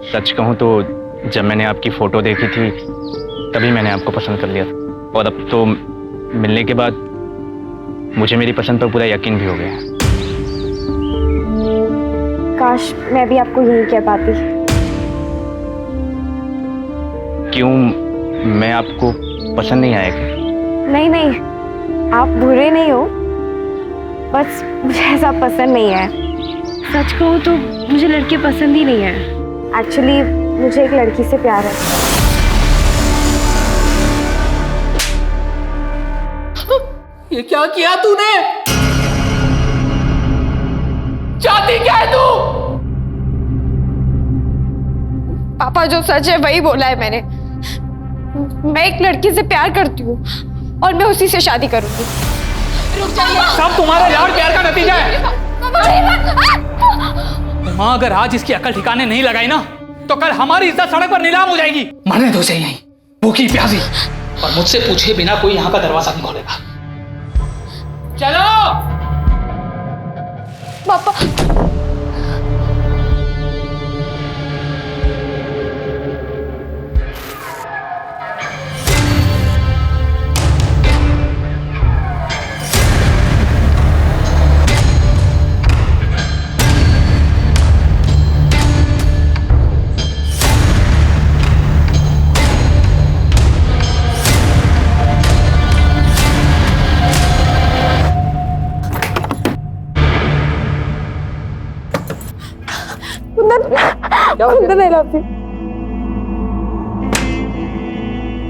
सच कहूँ तो जब मैंने आपकी फोटो देखी थी तभी मैंने आपको पसंद कर लिया था, और अब तो मिलने के बाद मुझे मेरी पसंद पर पूरा यकीन भी हो गया। काश मैं भी आपको यही कह पाती। क्यों, मैं आपको पसंद नहीं आया क्या? नहीं नहीं, आप बुरे नहीं हो, बस मुझे ऐसा पसंद नहीं है। सच कहूँ तो मुझे लड़के पसंद ही नहीं है। एक्चुअली मुझे एक लड़की से प्यार है। ये क्या किया तूने? चाहती क्या है तू? पापा जो सच है वही बोला है मैंने। मैं एक लड़की से प्यार करती हूँ और मैं उसी से शादी करूंगी। रुक जाइए। सब तुम्हारे लाड़ प्यार का नतीजा है। माँ अगर आज इसकी अकल ठिकाने नहीं लगाई ना तो कल हमारी इज्जत सड़क पर नीलाम हो जाएगी। मरने दो उसे यहीं, भूखी प्यासी, और मुझसे पूछे बिना कोई यहाँ का दरवाजा नहीं खोलेगा। चलो पापा।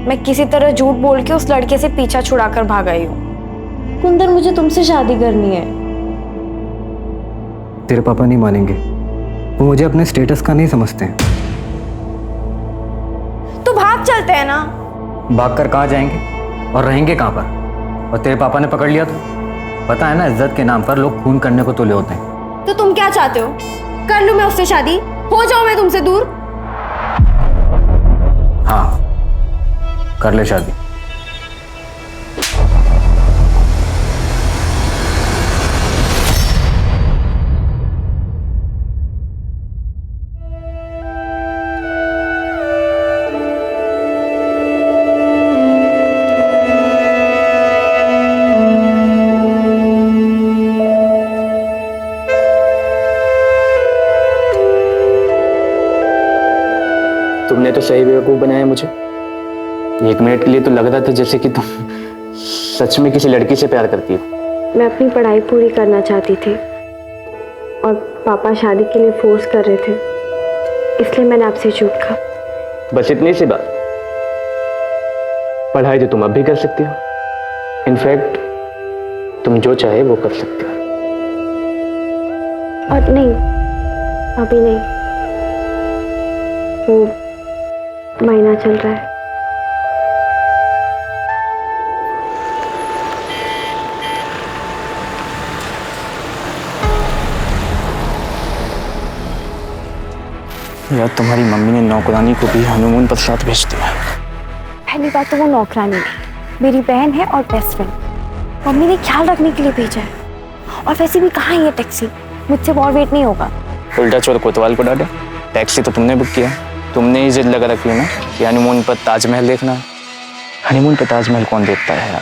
मैं किसी तरह झूठ बोल के उस लड़के से पीछा छुड़ाकर भाग आई हूँ। कुंदन, मुझे तुमसे शादी करनी है। तेरे पापा नहीं मानेंगे, वो मुझे अपने स्टेटस का नहीं समझते हैं। तो भाग चलते हैं ना। भाग कर कहाँ जाएंगे और रहेंगे कहाँ पर? और तेरे पापा ने पकड़ लिया तो पता है ना, इज्जत के नाम पर लोग खून करने को तुले होते हैं। तो तुम क्या चाहते हो? कर लूं मैं उससे शादी? हो जाऊं मैं तुमसे दूर? हाँ, कर ले शादी। तुमने तो सही बेवकूफ बनाया मुझे। एक मिनट के लिए तो लग रहा था जैसे कि तुम सच में किसी लड़की से प्यार करती हो। मैं अपनी पढ़ाई पूरी करना चाहती थी और पापा शादी के लिए फोर्स कर रहे थे, इसलिए मैंने आपसे झूठ कहा। बस इतनी सी बात। पढ़ाई तो तुम अब भी कर सकती हो। इनफैक्ट तुम जो चाहे वो कर सकते हो। और नहीं, अभी नहीं, वो महीना चल रहा है। यार, तुम्हारी मम्मी ने नौकरानी को भी हनीमून पर साथ भेज दिया। पहली बात तो वो नौकरानी नहीं, मेरी बहन है और बेस्ट फ्रेंड। मम्मी ने ख्याल रखने के लिए भेजा है। और वैसे भी कहाँ है ये टैक्सी? मुझसे और वेट नहीं होगा। उल्टा चोर कोतवाल को डाले। टैक्सी तो तुमने बुक किया, तुमने ही जिद लगा रखी है ना कि हनीमून पर ताजमहल देखना है। हनीमून पर ताजमहल कौन देखता है यार?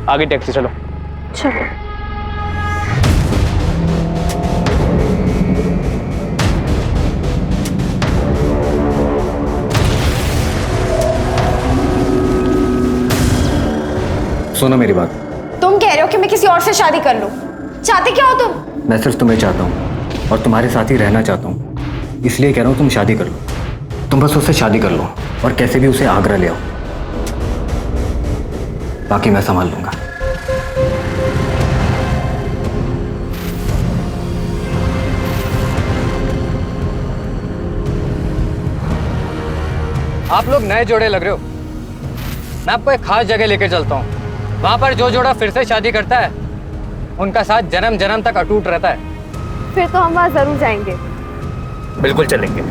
आगे टैक्सी, चलो। चलो। सुनो मेरी बात। तुम कह रहे हो कि मैं किसी और से शादी कर लूं? चाहते क्या हो तुम? मैं सिर्फ तुम्हें चाहता हूँ और तुम्हारे साथ ही रहना चाहता हूँ, इसलिए कह रहा हूँ तुम शादी कर लो। तुम बस उससे शादी कर लो और कैसे भी उसे आगरा ले आओ, बाकी मैं संभाल लूंगा। आप लोग नए जोड़े लग रहे हो। मैं आपको एक खास जगह लेकर चलता हूँ। वहां पर जो जोड़ा फिर से शादी करता है उनका साथ जन्म जन्म तक अटूट रहता है। फिर तो हम वहाँ जरूर जाएंगे। बिल्कुल चलेंगे।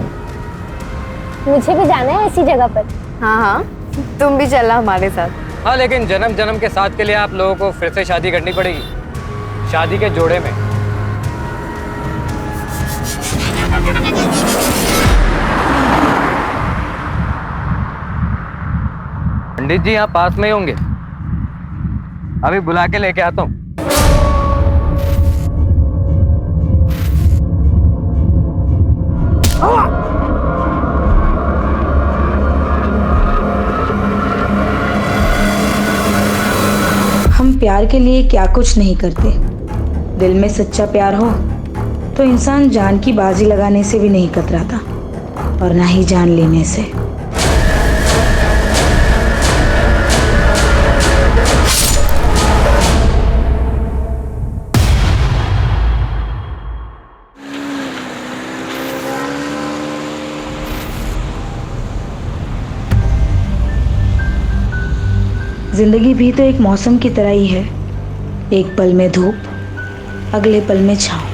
मुझे भी जाना है इसी जगह पर। हाँ हाँ, तुम भी चलना हमारे साथ। हाँ, लेकिन जन्म जन्म के साथ के लिए आप लोगों को फिर से शादी करनी पड़ेगी, शादी के जोड़े में। पंडित जी यहाँ पास में ही होंगे, अभी बुला के लेके आता हूँ। हम प्यार के लिए क्या कुछ नहीं करते। दिल में सच्चा प्यार हो तो इंसान जान की बाजी लगाने से भी नहीं कतराता, और ना ही जान लेने से। जिंदगी भी तो एक मौसम की तरह ही है, एक पल में धूप, अगले पल में छाँव।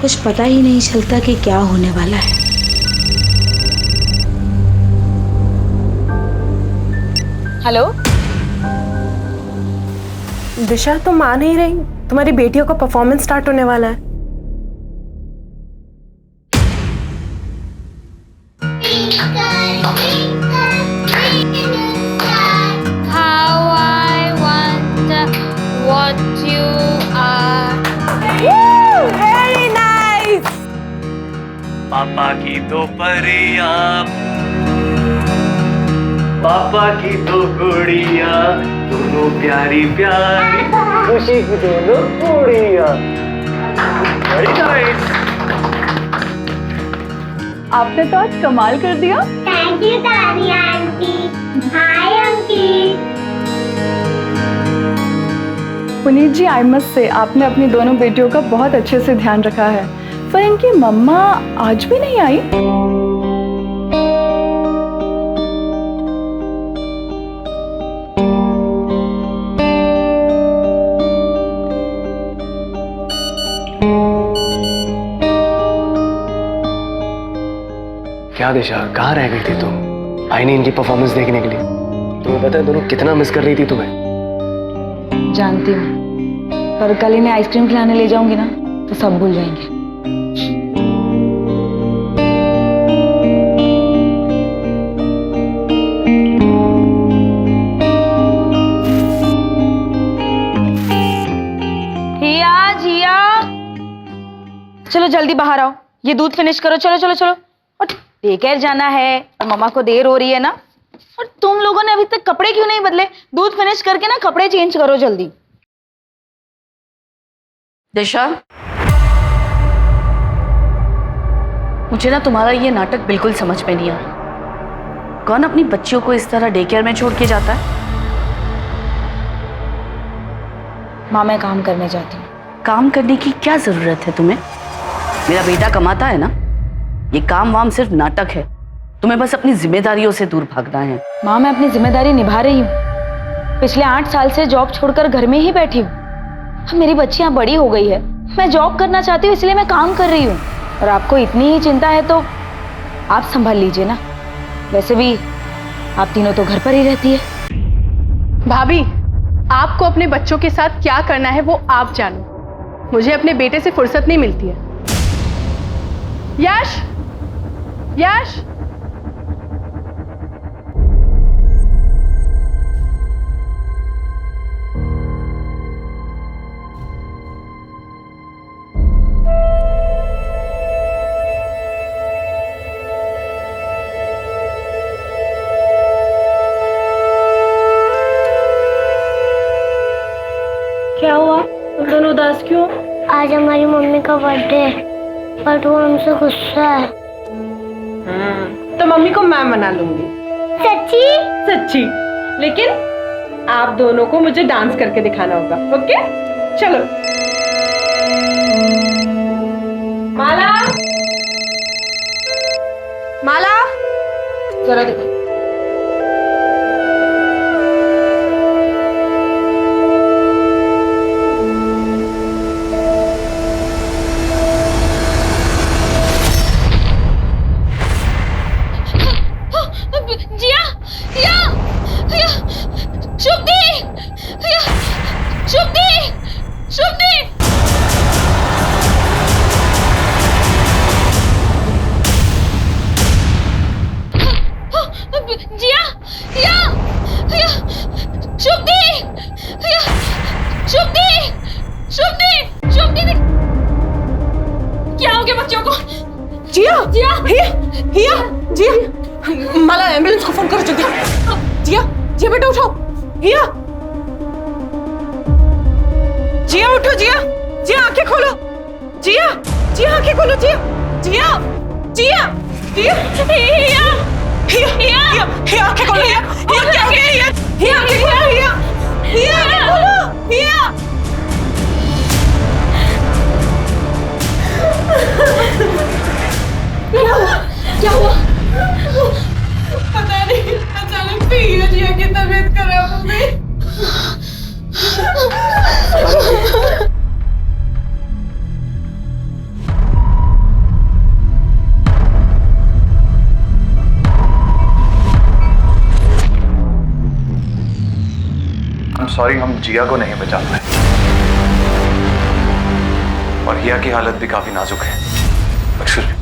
कुछ पता ही नहीं चलता कि क्या होने वाला है। हेलो दिशा, तुम आ नहीं रही? तुम्हारी बेटियों का परफॉर्मेंस स्टार्ट होने वाला है। पापा की दो परिया, पापा की दो गुड़िया, दोनों प्यारी प्यारी, खुशी की दोनों गुड़िया। आपने तो आज कमाल कर दिया। Thank you Tania aunty. Hi Anki. Puneet ji, I must say आपने अपनी दोनों बेटियों का बहुत अच्छे से ध्यान रखा है। पर इनकी मम्मा आज भी नहीं आई। क्या दिशा, कहाँ रह गई थी तुम? आई नहीं इनकी परफॉर्मेंस देखने के लिए? तुम्हें पता है दोनों कितना मिस कर रही थी तुम्हें? जानती हूँ, पर कल इन्हें आइसक्रीम खिलाने ले जाऊंगी ना तो सब भूल जाएंगे। चलो जल्दी बाहर आओ, ये दूध फिनिश करो। चलो चलो चलो। और टेकेर जाना है और मम्मा को देर हो रही है ना। और तुम लोगों ने अभी तक कपड़े क्यों नहीं बदले? दूध फिनिश करके ना कपड़े चेंज करो जल्दी। दिशा, मुझे ना तुम्हारा ये नाटक बिल्कुल समझ में नहीं आ रहा। कौन अपनी बच्चियों को इस तरह डे केयर में छोड़ के जाता है? माँ, मैं काम करने जाती हूँ। काम करने की क्या जरूरत है तुम्हें? मेरा बेटा कमाता है ना। ये काम वाम सिर्फ नाटक है। तुम्हें बस अपनी जिम्मेदारियों से दूर भागना है। माँ, मैं अपनी जिम्मेदारी निभा रही हूँ। पिछले 8 साल से जॉब छोड़कर घर में ही बैठी हूँ। अब मेरी बच्ची यहाँ बड़ी हो गई है, मैं जॉब करना चाहती हूँ, इसलिए मैं काम कर रही हूँ। और आपको इतनी ही चिंता है तो आप संभाल लीजिए ना। वैसे भी आप तीनों तो घर पर ही रहती है। भाभी, आपको अपने बच्चों के साथ क्या करना है वो आप जानो। मुझे अपने बेटे से फुर्सत नहीं मिलती है। यश, यश, क्या हुआ? तुम दोनों उदास क्यों? आज हमारी मम्मी का बर्थडे है, बट वो हमसे गुस्सा है। तो मम्मी को मैं मना लूंगी। सच्ची? सच्ची। लेकिन आप दोनों को मुझे डांस करके दिखाना होगा। ओके, चलो। माला, माला, जरा देखो। जिया, जिया, जिया, शुभदी, जिया, शुभदी, शुभदी। जिया हिया हिया जिया माला एम्बुलेंस को फोन करो जल्दी। जिया जिया बेटा उठो। हिया जिया उठो। जिया जिया आंखें खोलो। जिया जिया आंखें खोलो। जिया जिया जिया जिया हिया हिया हिया हिया आंखें खोलो। हिया हिया क्या हो गया? हिया हिया आंखें खोलो। हिया हिया आंखें खोलो। हिया क्या हुआ? पता नहीं अचानक से हिया जिया की तबीयत खराब हो गई। सॉरी, हम जिया को नहीं बचा पाए और हिया की हालत भी काफी नाजुक है। अक्षर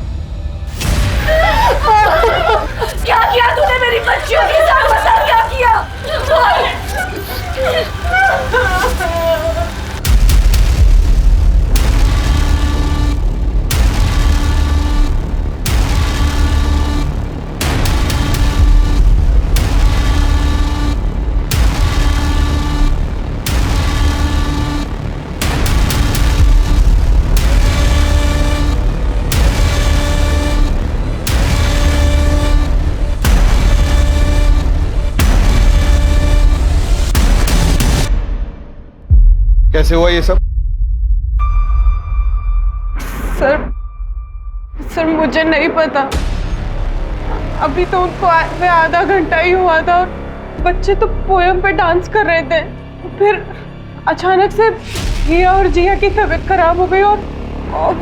क्या किया तूने मेरी बच्चियों के साथ? बता क्या किया? कैसे हुआ ये सब? सर मुझे नहीं पता। अभी तो उनको आए आधा घंटा ही हुआ था और बच्चे तो पोयम पे डांस कर रहे थे। फिर अचानक से हिया और जिया की तबीयत खराब हो गई और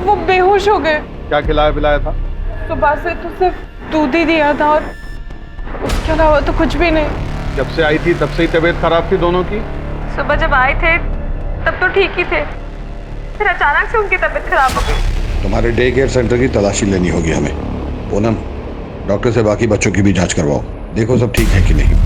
वो बेहोश हो गए। क्या खिलाया पिलाया था? सुबह से तो सिर्फ दूध ही दिया था और उसके अलावा तो कुछ भी नहीं। जब से आई थी तब से ही तबीयत खराब थी दोनों की? सुबह जब आए थे तब तो ठीक ही थे, फिर अचानक से उनकी तबीयत खराब हो गई। तुम्हारे डे केयर सेंटर की तलाशी लेनी होगी हमें। पूनम, डॉक्टर से बाकी बच्चों की भी जांच करवाओ, देखो सब ठीक है कि नहीं।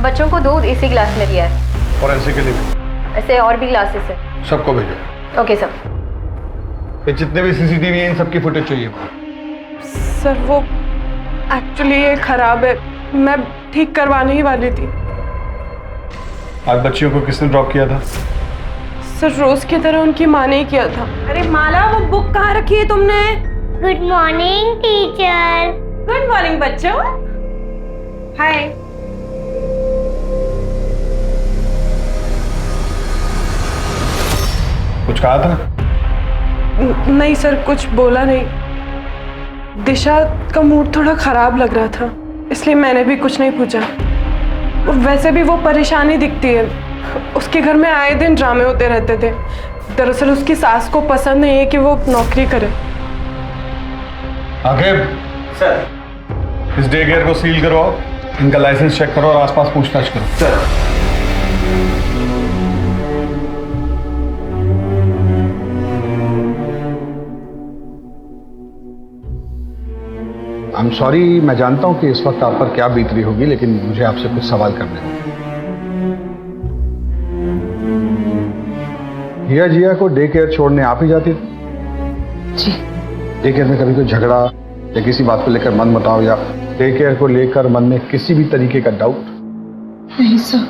बच्चों को दूध इसी ग्लास में दिया है और ऐसे के लिए ऐसे और भी ग्लासेस है। सबको भेजो। Okay sir. ये जितने भी सीसीटीवी हैं इन सबकी फुटेज चाहिए। सर वो एक्चुअली ये खराब है, मैं ठीक करवाने ही वाली थी। आज बच्चियों को किसने ड्रॉप किया था? सर रोज की तरह उनकी माँ ने ही किया था। अरे माला, वो बुक कहाँ रखी है तुमने? Good morning teacher. Good morning बच्चों। हाय। कुछ कहा था? नहीं सर, कुछ बोला नहीं। दिशा का मूड थोड़ा खराब लग रहा था, इसलिए मैंने भी कुछ नहीं पूछा। और वैसे भी वो परेशानी दिखती है, उसके घर में आए दिन ड्रामे होते रहते थे। दरअसल उसकी सास को पसंद नहीं है कि वो नौकरी करे। आखिर सर, इस डे केयर को सील करवाओ, इनका लाइसेंस चेक करो और आसपास पूछताछ करो। सर आई एम सॉरी, मैं जानता हूं कि इस वक्त आप पर क्या बीत रही होगी, लेकिन मुझे आपसे कुछ सवाल करने होंगे। हिया जिया को डे केयर छोड़ने आप ही जाती थी? जी। डे केयर में कभी कोई झगड़ा या किसी बात को लेकर मन मुटाव या डे केयर को लेकर मन में किसी भी तरीके का डाउट? नहीं सर,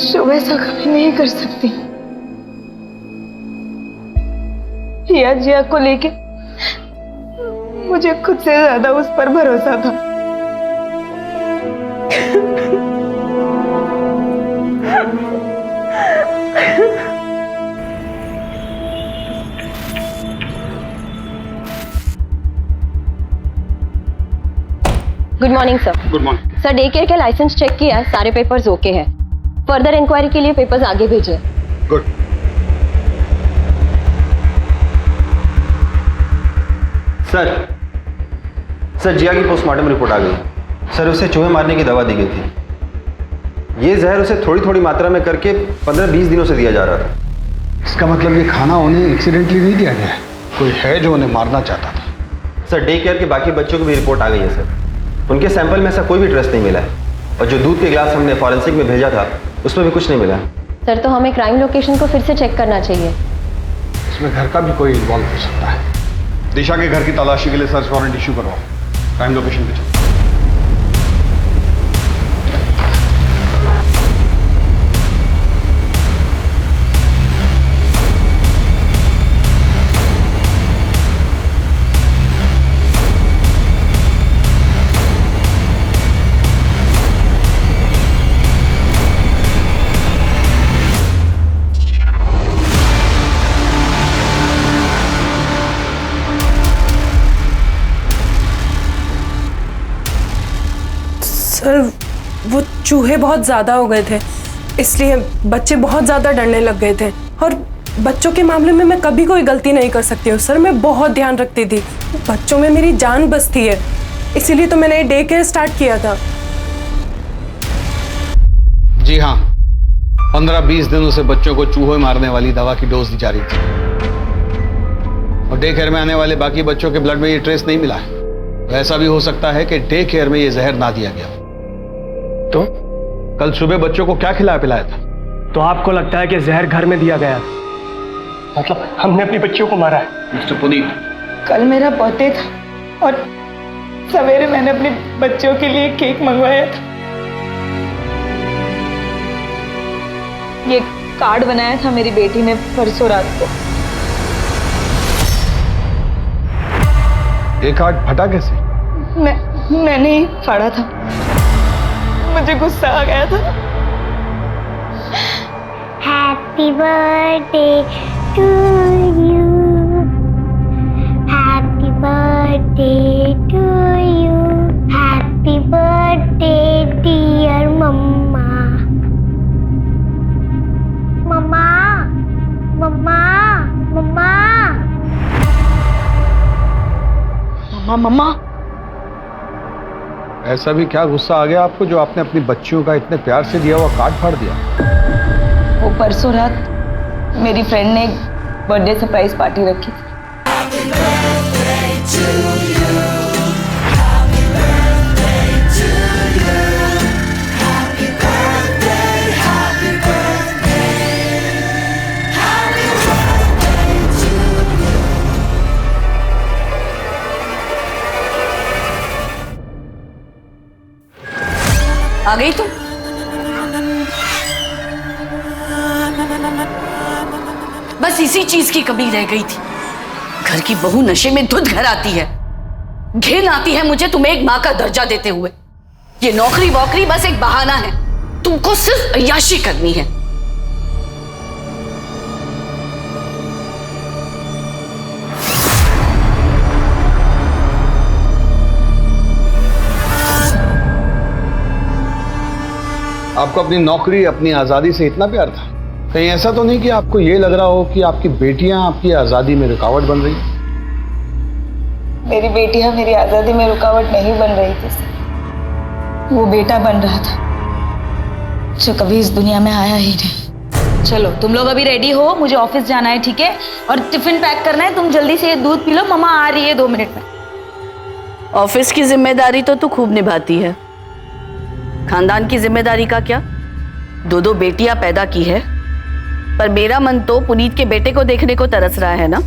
शुभ ऐसा कभी नहीं कर सकती। हिया जिया को लेके मुझे खुद से ज्यादा उस पर भरोसा था। Good morning sir. Good morning sir, day care के लाइसेंस चेक किया है, सारे पेपर्स ओके हैं। फर्दर इंक्वायरी के लिए पेपर्स आगे भेजिए। गुड। सर जिया की पोस्टमार्टम रिपोर्ट आ गई। सर उसे चूहे मारने की दवा दी गई थी। ये जहर उसे थोड़ी थोड़ी मात्रा में करके 15-20 दिनों से दिया जा रहा था। इसका मतलब ये खाना उन्हें एक्सीडेंटली नहीं दिया गया है, कोई है जो उन्हें मारना चाहता था। सर डे केयर के बाकी बच्चों की भी रिपोर्ट आ गई है सर। उनके सैंपल में ऐसा कोई भी ट्रेस नहीं मिला है, और जो दूध के गिलास हमने फॉरेंसिक में भेजा था उसमें भी कुछ नहीं मिला। सर तो हमें क्राइम लोकेशन को फिर से चेक करना चाहिए। इसमें घर का भी कोई इन्वॉल्व हो सकता है। दिशा के घर की तलाशी के लिए सर्च वारंट इशू करवाओ, क्राइम लोकेशन पे चलो। सर वो चूहे बहुत ज़्यादा हो गए थे, इसलिए बच्चे बहुत ज़्यादा डरने लग गए थे। और बच्चों के मामले में मैं कभी कोई गलती नहीं कर सकती हूँ सर, मैं बहुत ध्यान रखती थी। बच्चों में मेरी जान बसती है, इसीलिए तो मैंने डे केयर स्टार्ट किया था। जी हाँ, 15-20 दिनों से बच्चों को चूहे मारने वाली दवा की डोज दी जा रही थी, और डे केयर में आने वाले बाकी बच्चों के ब्लड में ये ट्रेस नहीं मिला है। ऐसा भी हो सकता है कि डे केयर में ये जहर ना दिया गया। तो कल सुबह बच्चों को क्या खिलाया पिलाया था? तो आपको लगता है कि जहर घर में दिया गया, मतलब हमने अपनी बच्चियों को मारा है? मिस्टर पुनीत, कल मेरा बर्थडे था और सवेरे मैंने अपने बच्चों के लिए केक मंगवाया था। ये कार्ड बनाया था मेरी बेटी ने परसों रात को। ये कार्ड फटा कैसे? मैंने ही फाड़ा था, मुझे गुस्सा आ गया था। Happy birthday to you, happy birthday to you, happy birthday dear mama. Mama mama mama mama mama. ऐसा भी क्या गुस्सा आ गया आपको जो आपने अपनी बच्चियों का इतने प्यार से दिया हुआ कार्ड फाड़ दिया? वो परसों रात मेरी फ्रेंड ने एक बर्थडे सरप्राइज पार्टी रखी थी। आ गई तुम? बस इसी चीज की कमी रह गई थी। घर की बहू नशे में धुत घर आती है, घिन आती है मुझे तुम्हें एक मां का दर्जा देते हुए। ये नौकरी वोकरी बस एक बहाना है, तुमको सिर्फ अय्याशी करनी है। आपको अपनी नौकरी, अपनी आजादी से इतना प्यार था? कहीं ऐसा तो नहीं कि आपको ये लग रहा हो कि आपकी बेटियां आपकी आजादी में रुकावट बन रही? मेरी बेटियां मेरी आजादी में रुकावट नहीं बन रही थी, वो बेटा बन रहा था जो कभी इस दुनिया में आया ही नहीं। चलो तुम लोग अभी रेडी हो, मुझे ऑफिस जाना है, ठीक है? और टिफिन पैक करना है। तुम जल्दी से दूध पी लो, मम्मा आ रही है 2 मिनट में। ऑफिस की जिम्मेदारी तो तू खूब निभाती है, खानदान की जिम्मेदारी का क्या? 2 बेटियां पैदा की है, पर मेरा मन तो पुनीत के बेटे को देखने को तरस रहा है ना।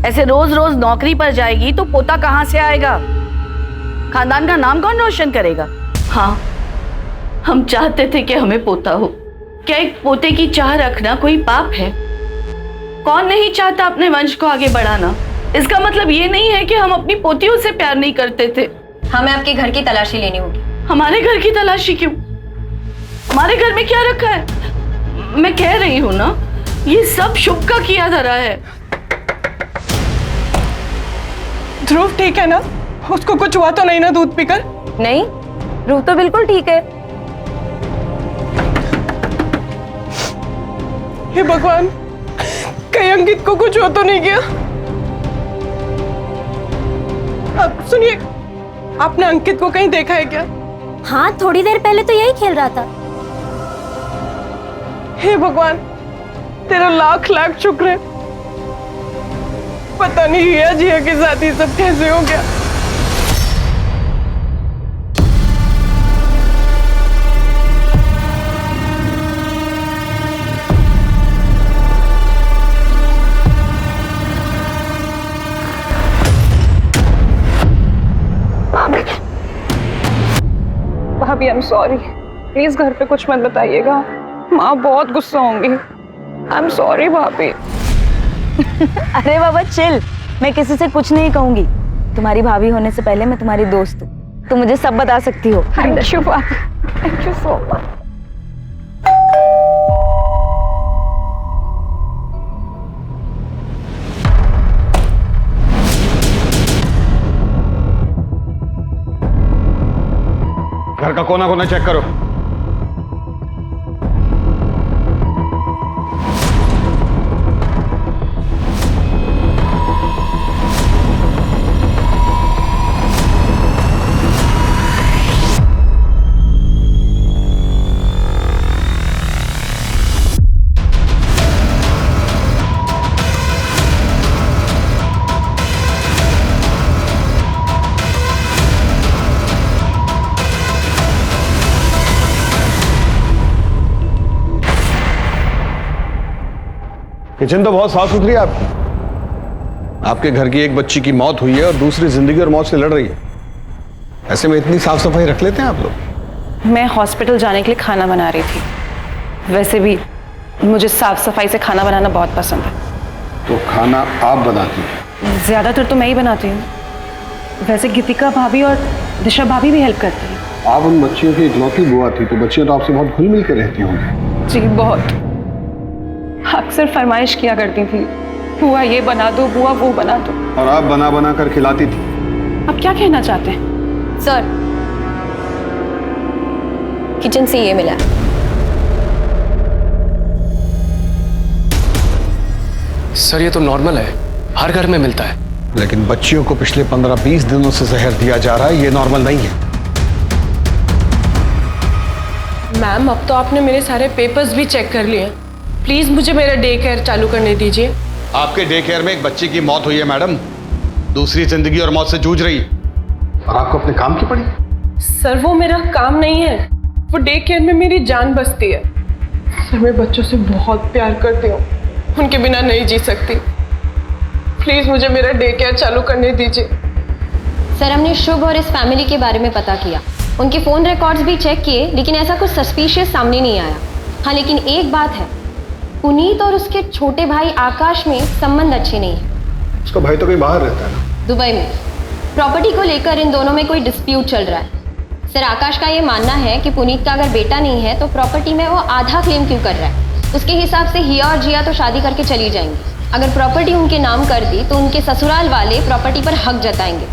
ऐसे रोज रोज नौकरी पर जाएगी तो पोता कहां से आएगा? खानदान का नाम कौन रोशन करेगा? हाँ, हम चाहते थे कि हमें पोता हो। क्या एक पोते की चाह रखना कोई पाप है? कौन नहीं चाहता अपने वंश को आगे बढ़ाना? इसका मतलब ये नहीं है कि हम अपनी पोतियों से प्यार नहीं करते थे। हमें आपके घर की तलाशी लेनी होगी। हमारे घर की तलाशी क्यों? हमारे घर में क्या रखा है? मैं कह रही हूँ ना, ये सब शुभ का किया धरा है। ध्रुव ठीक है ना? उसको कुछ हुआ तो नहीं ना दूध पीकर? नहीं, ध्रुव तो बिल्कुल ठीक है। हे भगवान, कहीं अंकित को कुछ हो तो नहीं गया? सुनिए, आपने अंकित को कहीं देखा है क्या? हाँ, थोड़ी देर पहले तो यही खेल रहा था। हे भगवान, तेरा लाख लाख शुक्र है। पता नहीं हिया जिया के साथ ये सब कैसे हो गया। भाभी, आई एम सॉरी, प्लीज घर पे कुछ मत बताइएगा, माँ बहुत गुस्सा होंगी। आई एम सॉरी भाभी। अरे बाबा चिल, मैं किसी से कुछ नहीं कहूंगी। तुम्हारी भाभी होने से पहले मैं तुम्हारी दोस्त हूँ, तुम मुझे सब बता सकती हो। थैंक यू भाभी, थैंक यू सो मच। घर का कोना कोना चेक करो। किचन तो बहुत साफ सुथरी है आपकी। आपके घर की एक बच्ची की मौत हुई है और दूसरी जिंदगी और मौत से लड़ रही है। ऐसे में इतनी साफ सफाई रख लेते हैं आप लोग? मैं हॉस्पिटल जाने के लिए खाना बना रही थी। वैसे भी मुझे साफ सफाई से खाना बनाना बहुत पसंद है। तो खाना आप बनाती हैं? ज्यादातर तो मैं ही बनाती हूँ। वैसे गीतिका भाभी और दिशा भाभी भी हेल्प करती हैं। आप उन बच्चियों की इकलौती बुआ थी, तो बच्चियां तो आपसे बहुत घुल मिल कर रहती होंगी। जी बहुत, अक्सर फरमाइश किया करती थी, बुआ ये बना दो, बुआ वो बना दो। और आप बना बना कर खिलाती थी। आप क्या कहना चाहते हैं? सर, किचन से ये मिला। सर ये तो नॉर्मल है, हर घर में मिलता है। लेकिन बच्चियों को पिछले 15-20 दिनों से जहर दिया जा रहा है, ये नॉर्मल नहीं है। मैम, अब तो आपने मेरे सारे पेपर्स भी चेक कर लिए। प्लीज मुझे मेरा डे केयर चालू करने दीजिए। आपके डे केयर में एक बच्ची की मौत हुई है मैडम, दूसरी जिंदगी और मौत से जूझ रही है, और आपको अपने काम की पड़ी। सर वो मेरा काम नहीं है, वो डे केयर में मेरी जान बसती है। सर मैं बच्चों से बहुत प्यार करती हूँ, उनके बिना नहीं जी सकती। प्लीज मुझे मेरा डे केयर चालू करने दीजिए। सर, हमने शुभ और इस फैमिली के बारे में पता किया, उनके फोन रिकॉर्ड्स भी चेक किए, लेकिन ऐसा कुछ सस्पिशियस सामने नहीं आया। हाँ, लेकिन एक बात है, पुनीत और उसके छोटे भाई आकाश में संबंध अच्छे नहीं है। उसका भाई तो कहीं बाहर रहता है ना? दुबई में। प्रॉपर्टी को लेकर इन दोनों में कोई डिस्प्यूट चल रहा है। सर, आकाश का ये मानना है कि पुनीत का अगर बेटा नहीं है तो प्रॉपर्टी में वो आधा क्लेम क्यों कर रहा है। उसके हिसाब से हिया और जिया तो शादी करके चली जाएंगी। अगर प्रॉपर्टी उनके नाम कर दी तो उनके ससुराल वाले प्रॉपर्टी पर हक जताएंगे।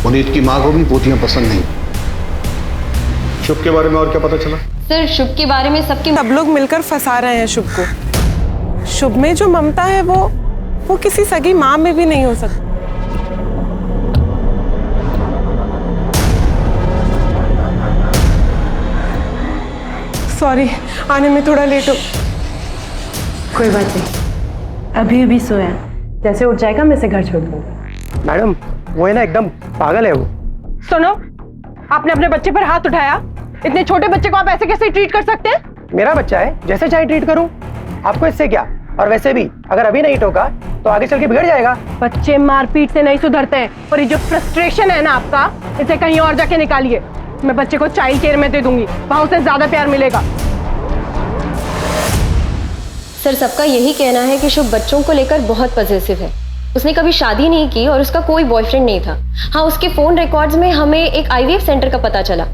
पुनीत की माँ को भी पोतियां पसंद नहीं। शुभ के बारे में और क्या पता चला? सर, शुभ के बारे में सब लोग मिलकर फंसा रहे हैं शुभ को। शुभ में जो ममता है वो किसी सगी माँ में भी नहीं हो सकती। सॉरी, आने में थोड़ा लेट हो। कोई बात नहीं, अभी अभी सोया, जैसे उठ जाएगा मैं इसे घर छोड़ दूंगा। मैडम वो है ना, एकदम पागल है वो। सुनो, आपने अपने बच्चे पर हाथ उठाया। इतने छोटे बच्चे को आप ऐसे कैसे ट्रीट कर सकते हैं? मेरा बच्चा है, जैसे चाहे ट्रीट करूं, आपको इससे क्या। और वैसे भी अगर अभी नहीं टोका तो आगे चल के बिगड़ जाएगा। बच्चे मारपीट से नहीं सुधरते हैं, और ये जो फ्रस्ट्रेशन है ना आपका, इसे कहीं और जाके निकालिए। मैं बच्चे को चाइल्ड केयर में दे दूंगी, वहां उसे ज्यादा प्यार मिलेगा। सर, सबका यही कहना है कि शुभ बच्चों को लेकर बहुत पॉजिटिव है। उसने कभी शादी नहीं की और उसका कोई बॉयफ्रेंड नहीं था। हाँ, उसके फोन रिकॉर्ड्स में हमें एक IVF सेंटर का पता चला।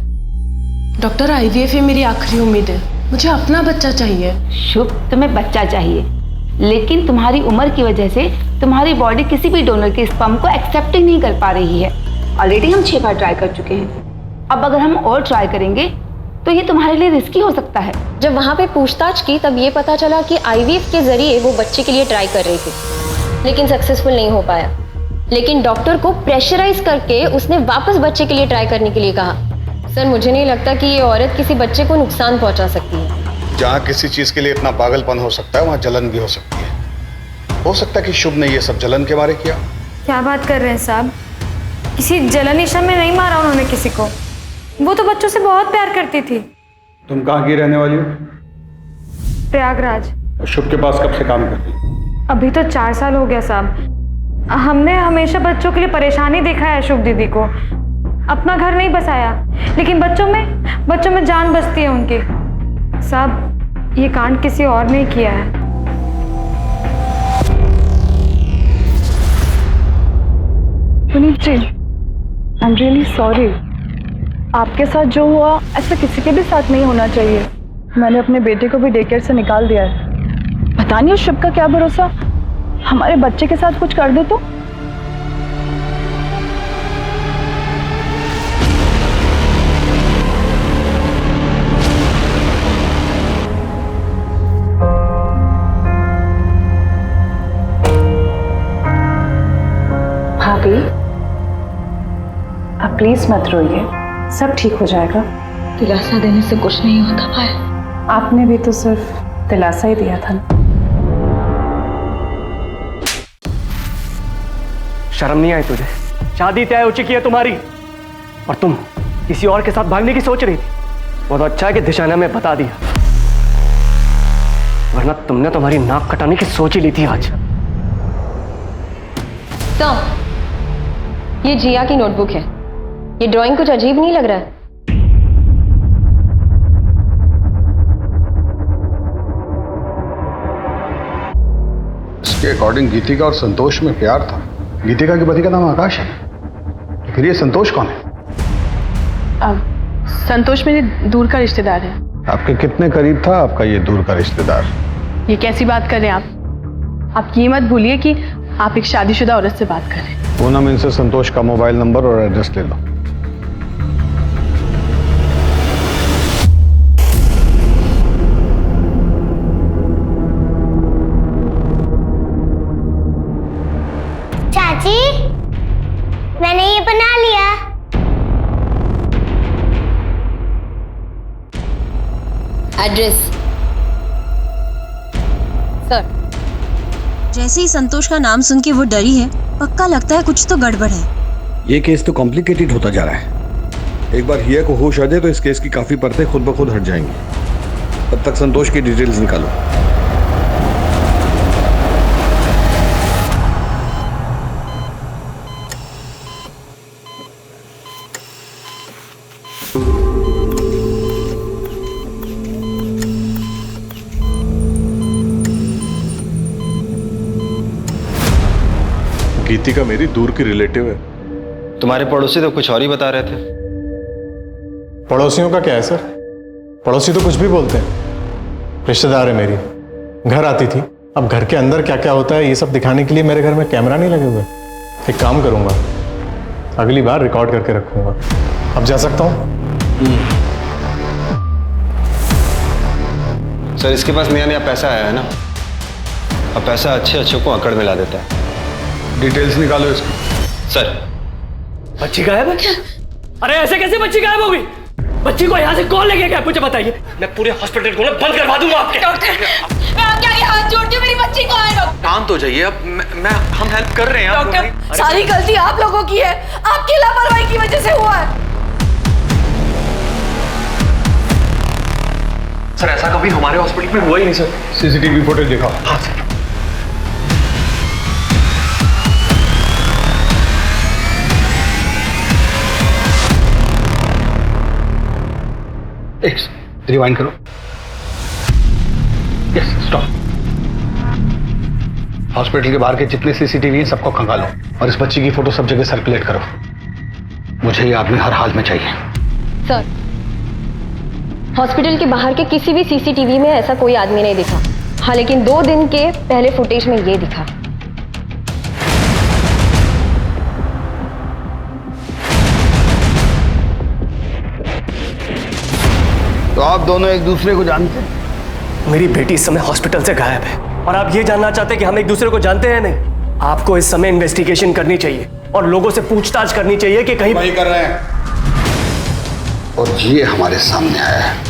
डॉक्टर, IVF ही मेरी आखिरी उम्मीद है, मुझे अपना बच्चा चाहिए। शुभ, तुम्हें बच्चा चाहिए, लेकिन तुम्हारी उम्र की वजह से तुम्हारी बॉडी किसी भी डोनर के स्पर्म को एक्सेप्ट ही नहीं कर पा रही है। ऑलरेडी हम 6 बार ट्राई कर चुके हैं, अब अगर हम और ट्राई करेंगे तो ये तुम्हारे लिए रिस्की हो सकता है। जब वहाँ पे पूछताछ की तब ये पता चला कि IVF के जरिए वो बच्चे के लिए ट्राई कर रही थी, लेकिन सक्सेसफुल नहीं हो पाया। लेकिन डॉक्टर को प्रेशराइज करके उसने वापस बच्चे के लिए ट्राई करने के लिए कहा। सर मुझे नहीं लगता कि ये औरत किसी बच्चे को नुकसान पहुंचा सकती है। जहाँ किसी चीज के लिए इतना पागलपन हो सकता है वहाँ जलन भी हो सकती है। हो सकता है कि शुभ ने ये सब जलन के मारे किया। क्या बात कर रहे हैं साहब? किसी जलनिशा में नहीं मारा उन्होंने किसी को। वो तो बच्चों से बहुत प्यार करती थी। तुम कहाँ की रहने वाली हो? प्रयागराज। शुभ के पास कब से काम करती? अभी तो 4 साल हो गया साहब। हमने हमेशा बच्चों के लिए परेशानी देखा है शुभ दीदी को। अपना घर नहीं बसाया, लेकिन बच्चों में जान बसती है उनकी। साहब ये कांड किसी और ने किया है। पुनीत जी, आई एम रियली सॉरी। आपके साथ जो हुआ ऐसा किसी के भी साथ नहीं होना चाहिए। मैंने अपने बेटे को भी डे केयर से निकाल दिया है। पता नहीं उस शुभ का क्या भरोसा, हमारे बच्चे के साथ कुछ कर दे तो। भाभी आप प्लीज मत रोइए, सब ठीक हो जाएगा। दिलासा देने से कुछ नहीं होता भाई। आपने भी तो सिर्फ दिलासा ही दिया था। शर्म नहीं आई तुझे? शादी तय हो चुकी है तुम्हारी और तुम किसी और के साथ भागने की सोच रही थी। बहुत अच्छा है कि दिशा ने हमें बता दिया, वरना तुमने तुम्हारी नाक कटाने की सोच ही ली थी आज। तो ये जिया की नोटबुक है। ये ड्राइंग कुछ अजीब नहीं लग रहा है? इसके अकॉर्डिंग गीतिका और संतोष में प्यार था। गीतिका के पति का नाम आकाश है, तो फिर ये संतोष कौन है? संतोष मेरे दूर का रिश्तेदार है। आपके कितने करीब था आपका ये दूर का रिश्तेदार? ये कैसी बात कर रहे हैं आप ये मत भूलिए कि आप एक शादीशुदा औरत से बात कर रहे हैं। पूनम, इनसे संतोष का मोबाइल नंबर और एड्रेस ले लो। चाची मैंने ये बना लिया। Address sir. जैसे ही संतोष का नाम सुन के वो डरी है, पक्का लगता है कुछ तो गड़बड़ है। ये केस तो कॉम्प्लिकेटेड होता जा रहा है। एक बार हिया को होश आ जाए तो इस केस की काफी परतें खुद ब खुद हट जाएंगी। तब तक संतोष की डिटेल्स निकालो। गीतिका मेरी दूर की रिलेटिव है। तुम्हारे पड़ोसी तो कुछ और ही बता रहे थे। पड़ोसियों का क्या है सर? पड़ोसी तो कुछ भी बोलते हैं। रिश्तेदार है मेरी, घर आती थी। अब घर के अंदर क्या क्या होता है ये सब दिखाने के लिए मेरे घर में कैमरा नहीं लगे हुए। एक काम करूंगा, अगली बार रिकॉर्ड करके रखूंगा। अब जा सकता हूँ? सर इसके पास नया नया पैसा आया है ना, अब पैसा अच्छे अच्छे को अकड़ में ला देता है। डिटेल्स निकालो इसकी। सर बच्ची गायब है? अरे ऐसे कैसे बच्ची गायब हो गई? बच्ची को यहाँ से कौन लेके गया मुझे बताइए। मैं पूरे हॉस्पिटल को बंद करवा दूंगा आपके। डॉक्टर मैं आपके आगे हाथ जोड़ती हूँ, मेरी बच्ची को आए। शांत हो जाइए, अब हम हेल्प कर रहे हैं। डॉक्टर सारी गलती आप लोगों की है, आपकी लापरवाही की वजह से हुआ है। सर ऐसा कभी हमारे हॉस्पिटल में हुआ ही नहीं सर। सीसीटीवी फुटेज दिखाओ। हाँ सर। रिवाइंड करो। Yes stop. हॉस्पिटल के बाहर के जितने सीसीटीवी हैं सबको खंगालो और इस बच्ची की फोटो सब जगह सर्कुलेट करो। मुझे ये आदमी हर हाल में चाहिए। सर हॉस्पिटल के बाहर के किसी भी सीसीटीवी में ऐसा कोई आदमी नहीं दिखा। हाँ लेकिन 2 दिन के पहले फुटेज में ये दिखा। तो आप दोनों एक दूसरे को जानते हैं? मेरी बेटी इस समय हॉस्पिटल से गायब है और आप ये जानना चाहते हैं कि हम एक दूसरे को जानते हैं? नहीं, आपको इस समय इन्वेस्टिगेशन करनी चाहिए और लोगों से पूछताछ करनी चाहिए कि कहीं वही कर रहे हैं और ये हमारे सामने आया है।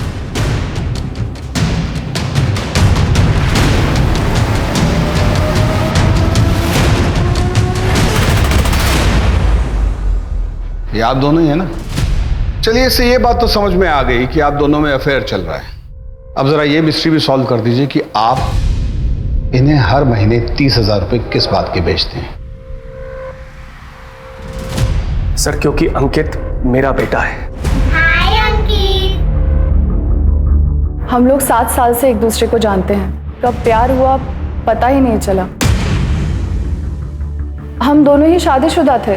ये आप दोनों ही है ना? चलिए, इससे ये बात तो समझ में आ गई कि आप दोनों में अफेयर चल रहा है। अब जरा ये मिस्ट्री भी सॉल्व कर दीजिए कि आप इन्हें हर महीने 30,000 रुपए किस बात के बेचते हैं? सर, क्योंकि अंकित मेरा बेटा है। हम लोग 7 साल से एक दूसरे को जानते हैं। कब प्यार हुआ पता ही नहीं चला। हम दोनों ही शादीशुदा थे,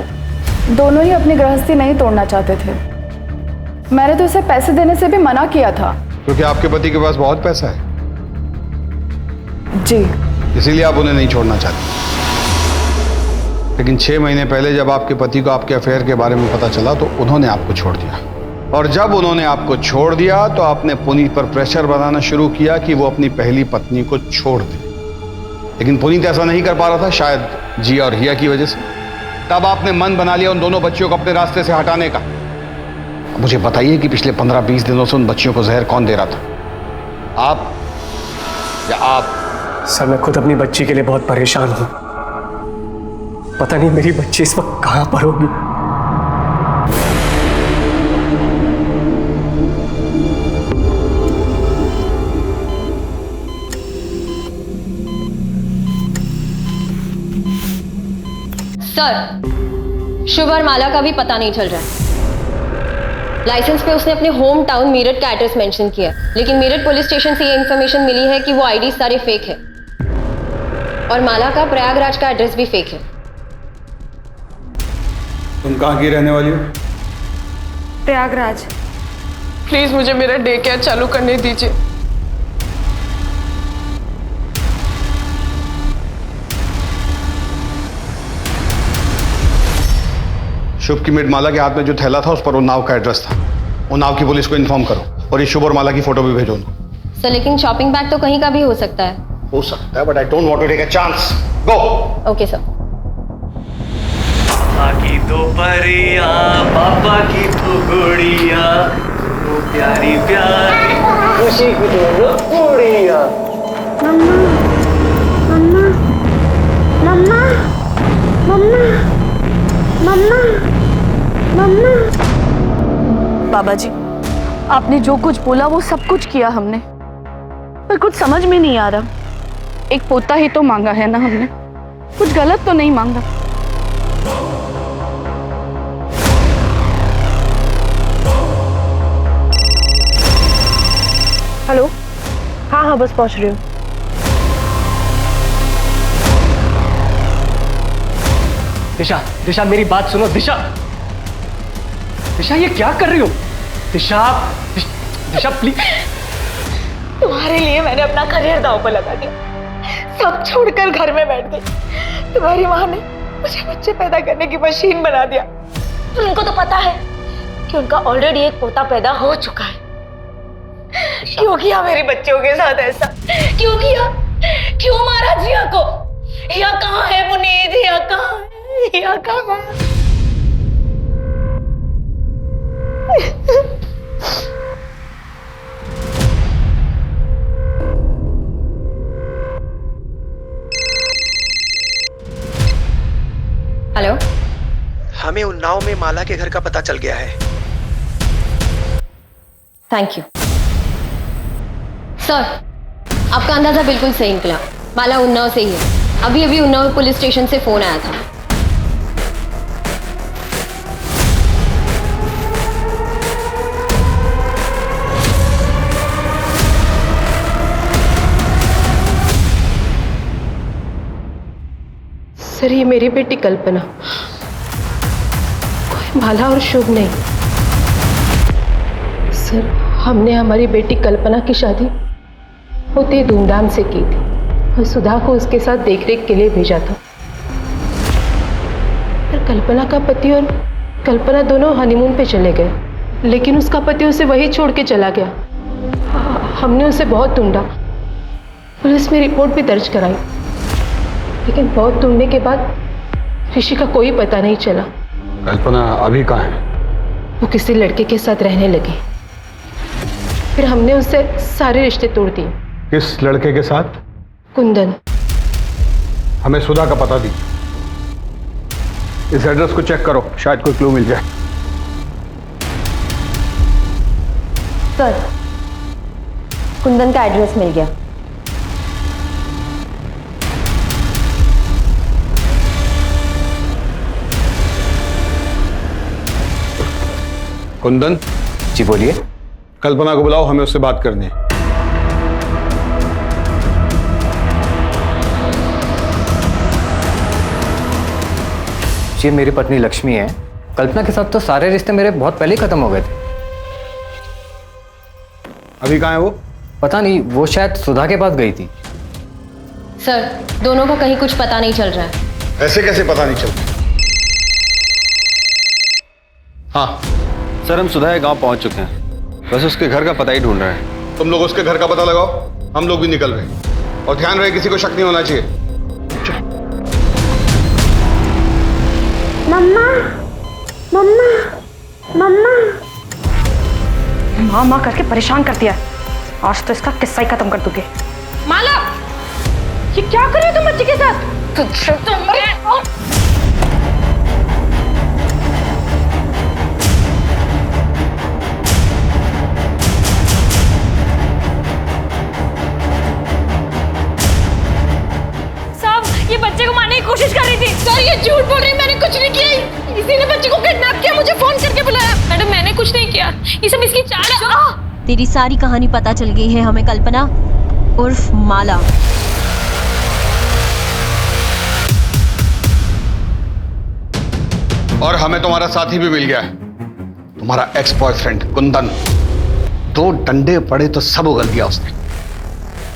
दोनों ही अपनी गृहस्थी नहीं तोड़ना चाहते थे। मैंने तो उसे पैसे देने से भी मना किया था। क्योंकि आपके पति के पास बहुत पैसा है? जी। इसीलिए आप उन्हें नहीं छोड़ना चाहते। लेकिन 6 महीने पहले जब आपके पति को आपके अफेयर के बारे में पता चला तो उन्होंने आपको छोड़ दिया, और जब उन्होंने आपको छोड़ दिया तो आपने पुनीत पर प्रेशर बनाना शुरू किया कि वो अपनी पहली पत्नी को छोड़ दे। लेकिन पुनीत ऐसा नहीं कर पा रहा था, शायद जिया और हिया की वजह से। तब आपने मन बना लिया उन दोनों बच्चियों को अपने रास्ते से हटाने का। मुझे बताइए कि पिछले 15-20 दिनों से उन बच्चियों को जहर कौन दे रहा था, आप या आप? सर, मैं खुद अपनी बच्ची के लिए बहुत परेशान हूं। पता नहीं मेरी बच्ची इस वक्त कहां पर होगी। सर, शुभ और माला का भी पता नहीं चल रहा है। लाइसेंस पे उसने अपने होम टाउन मीरठ का एड्रेस मेंशन किया, लेकिन मीरठ पुलिस स्टेशन से ये इन्फॉर्मेशन मिली है कि वो आईडी सारे फेक है और माला का प्रयागराज का एड्रेस भी फेक है। तुम कहाँ की रहने वाली हो? प्रयागराज। प्लीज मुझे मेरा डे केयर चालू करने दीजिए। शुभ की मेड माला के हाथ में जो थैला था उस पर उन्नाव का एड्रेस था। उन्नाव की पुलिस को इन्फॉर्म करो और ये शुभ और माला की फोटो भी भेजो। सर, लेकिन शॉपिंग बैग तो कहीं का भी हो सकता है। हो सकता है, but I don't want to take a chance. Go. Okay sir. की तो परिया, पापा की तो गुड़िया, तो प्यारी प्यारी खुशी की दोनों गुड़िया। मम्मा, मम्मा, मम्मा, मम्मा, मम्मा, मम्मा। बाबा जी, आपने जो कुछ बोला वो सब कुछ किया हमने, पर कुछ समझ में नहीं आ रहा। एक पोता ही तो मांगा है ना हमने, कुछ गलत तो नहीं मांगा। हेलो। हाँ हाँ, बस पहुंच रही हूँ। दिशा, दिशा मेरी बात सुनो। दिशा, दिशा ये क्या कर रही हो? दिशा, दिशा प्लीज। तुम्हारे लिए मैंने अपना करियर दांव पर लगा दिया, सब छोड़कर घर में बैठ गई। तुम्हारी माँ ने मुझे बच्चे पैदा करने की मशीन बना दिया। उनको तो पता है कि उनका ऑलरेडी एक पोता पैदा हो चुका है। क्यों किया मेरे बच्चों के साथ ऐसा? क्यों किया? क्यों मारा जिया को? हिया कहाँ है पुनीत? हिया कहाँ है? हिया कहाँ है? हेलो। हमें उन्नाव में माला के घर का पता चल गया है। थैंक यू सर, आपका अंदाजा बिल्कुल सही निकला। माला उन्नाव से ही है। अभी अभी उन्नाव पुलिस स्टेशन से फोन आया था। सर, ये मेरी बेटी कल्पना, कोई माला और शुभ नहीं। सर, हमने हमारी बेटी कल्पना की शादी बहुत ही धूमधाम से की थी और सुधा को उसके साथ देखरेख के लिए भेजा था। पर कल्पना का पति और कल्पना दोनों हनीमून पे चले गए, लेकिन उसका पति उसे वहीं छोड़ के चला गया। हमने उसे बहुत ढूंढा, पुलिस में रिपोर्ट भी दर्ज कराई, लेकिन बहुत ढूंढने के बाद ऋषि का कोई पता नहीं चला। कल्पना अभी कहाँ है? वो किसी लड़के के साथ रहने लगी। फिर हमने उससे सारे रिश्ते तोड़ दिए। किस लड़के के साथ? कुंदन। हमें सुधा का पता दी। इस एड्रेस को चेक करो, शायद कोई क्लू मिल जाए। सर, कुंदन का एड्रेस मिल गया। कुंदन। जी बोलिए। कल्पना को बुलाओ, हमें उससे बात करनी है। ये मेरी पत्नी लक्ष्मी है। कल्पना के साथ तो सारे रिश्ते मेरे बहुत पहले ही खत्म हो गए थे। अभी कहाँ है वो? पता नहीं, वो शायद सुधा के पास गई थी। सर, दोनों का कहीं कुछ पता नहीं चल रहा है। ऐसे कैसे पता नहीं चलता? हाँ सर, हम सुधा के गांव पहुंच चुके हैं। बस उसके घर का पता ही ढूंढ रहे हैं। तुम लोग उसके घर का पता लगाओ, हम लोग भी निकल रहे हैं। और ध्यान रहे, किसी को शक नहीं होना चाहिए। मम्मा, मम्मा, मम्मा। माँ माँ करके परेशान कर दिया। आज तो इसका किस्सा ही खत्म कर दूंगी। माला, ये क्या कर रही हो तुम बच्चे के साथ? ये बच्चे को मारने की कोशिश कर रही थी। सर, ये झूठ बोल रही है, मैंने कुछ नहीं किया। इसी ने बच्चे को किडनैप किया, मुझे फोन करके बुलाया। मैडम, मैंने कुछ नहीं किया, ये सब इसकी चाल है। तेरी सारी कहानी पता चल गई है हमें, कल्पना उर्फ माला। और हमें तुम्हारा साथी भी मिल गया है, तुम्हारा एक्स बॉयफ्रेंड कुंदन। 2 डंडे पड़े तो सब उगल गया उसने।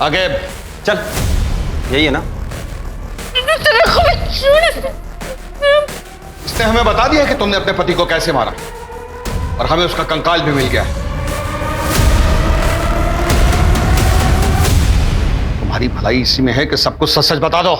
आगे चल, यही है ना? इसने हमें बता दिया कि तुमने अपने पति को कैसे मारा, और हमें उसका कंकाल भी मिल गया है। तुम्हारी भलाई इसी में है कि सब कुछ सच सच बता दो।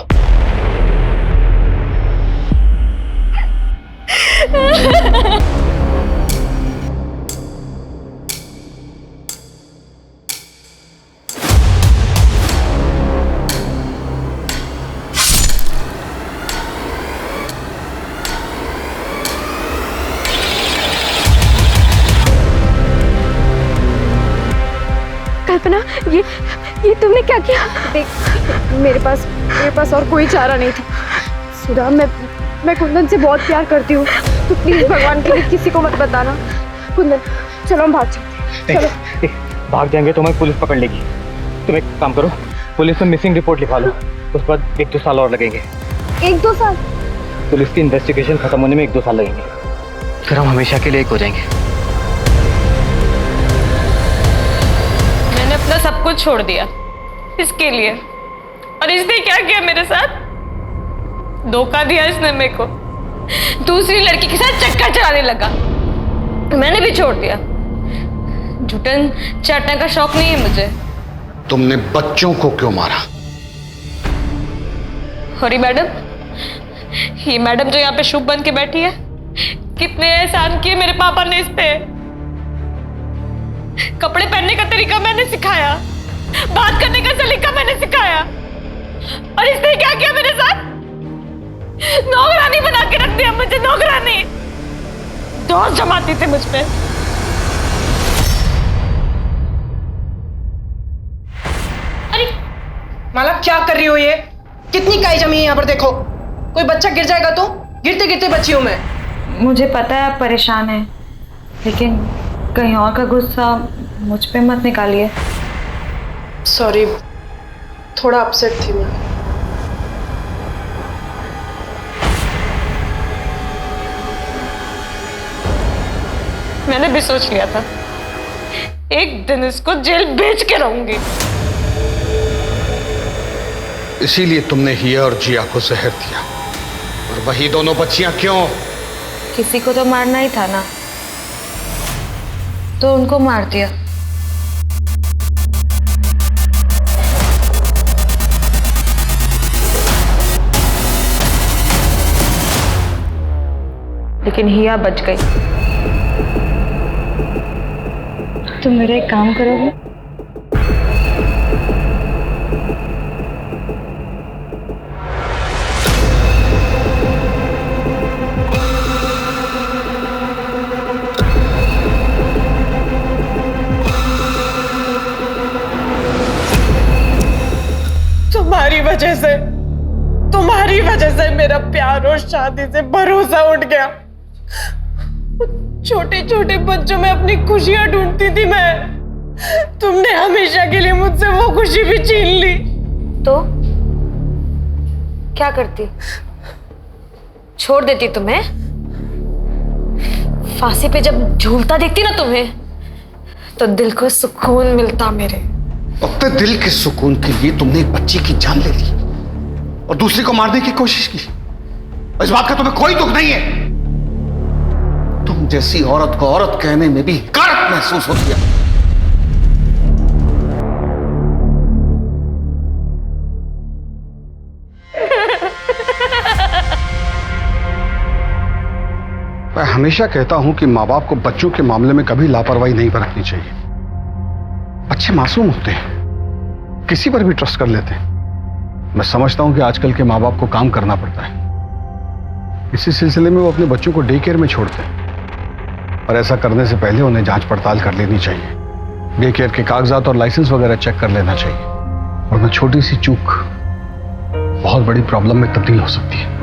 कल्पना, ये तुमने क्या किया? देख, मेरे पास और कोई चारा नहीं था। सुधा, मैं कुंदन से बहुत प्यार करती हूँ। तो प्लीज भगवान के लिए किसी को मत बताना। कुंदन, चलो हम भाग चलते हैं। चलो। भाग जाएंगे तो हमें पुलिस पकड़ लेगी। तुम एक काम करो, पुलिस में मिसिंग रिपोर्ट लिखवा लो। उसके बाद 1-2 साल और लगेंगे। 1-2 साल? पुलिस की इन्वेस्टिगेशन खत्म होने में 1-2 साल लगेंगे। फिर हम हमेशा के लिए एक हो जाएंगे। मैंने अपना सब कुछ छोड़ दिया इसके लिए, और इसने क्या किया मेरे साथ? धोखा दिया इसने मेरे को। दूसरी लड़की के साथ चक्कर चलाने लगा, मैंने भी छोड़ दिया। झूठन चाटने का शौक नहीं है मुझे। तुमने बच्चों को क्यों मारा? हरी मैडम, ये मैडम जो यहाँ पे शुभ बन के बैठी है, कितने एहसान किए मेरे पापा ने इस पे। कपड़े पहनने का तरीका मैंने सिखाया, बात करने का सलीका मैंने सिखाया, और इसने क्या किया मेरे साथ? नौकरानी बना के रख दिया मुझे, नौकरानी। दोस्त जमाती थे मुझ पे। अरे माला, क्या कर रही हो ये? कितनी काई जमी है यहाँ पर, देखो। कोई बच्चा गिर जाएगा तो? गिरते गिरते बची हूं मैं। मुझे पता है आप परेशान हैं, लेकिन कहीं और का गुस्सा मुझ पे मत निकालिए। सॉरी, थोड़ा अपसेट थी मैं। मैंने भी सोच लिया था एक दिन इसको जेल भेज के रहूंगी। इसीलिए तुमने हिया और जिया को जहर दिया, और वही दोनों बच्चियां क्यों? किसी को तो मारना ही था ना, तो उनको मार दिया। लेकिन हिया बच गई। तुम मेरा एक काम करोगे? तुम्हारी वजह से मेरा प्यार और शादी से भरोसा उठ गया। छोटे छोटे बच्चों में अपनी खुशियां ढूंढती थी मैं। तुमने हमेशा के लिए मुझसे वो खुशी भी छीन ली। तो क्या करती? छोड़ देती तुम्हें? फांसी पे जब झूलता देखती ना तुम्हें, तो दिल को सुकून मिलता मेरे। अपने दिल के सुकून के लिए तुमने एक बच्ची की जान ले ली और दूसरी को मारने की कोशिश की। इस बात का तुम्हें कोई दुख नहीं है? तुम जैसी औरत को औरत कहने में भी हकारत महसूस होती है। मैं हमेशा कहता हूं कि माँ बाप को बच्चों के मामले में कभी लापरवाही नहीं बरतनी चाहिए। बच्चे मासूम होते हैं, किसी पर भी ट्रस्ट कर लेते हैं। मैं समझता हूं कि आजकल के माँ बाप को काम करना पड़ता है। इसी सिलसिले में वो अपने बच्चों को डे केयर में छोड़ते हैं, और ऐसा करने से पहले उन्हें जांच पड़ताल कर लेनी चाहिए। डे केयर के कागजात और लाइसेंस वगैरह चेक कर लेना चाहिए, वरना छोटी सी चूक बहुत बड़ी प्रॉब्लम में तब्दील हो सकती है।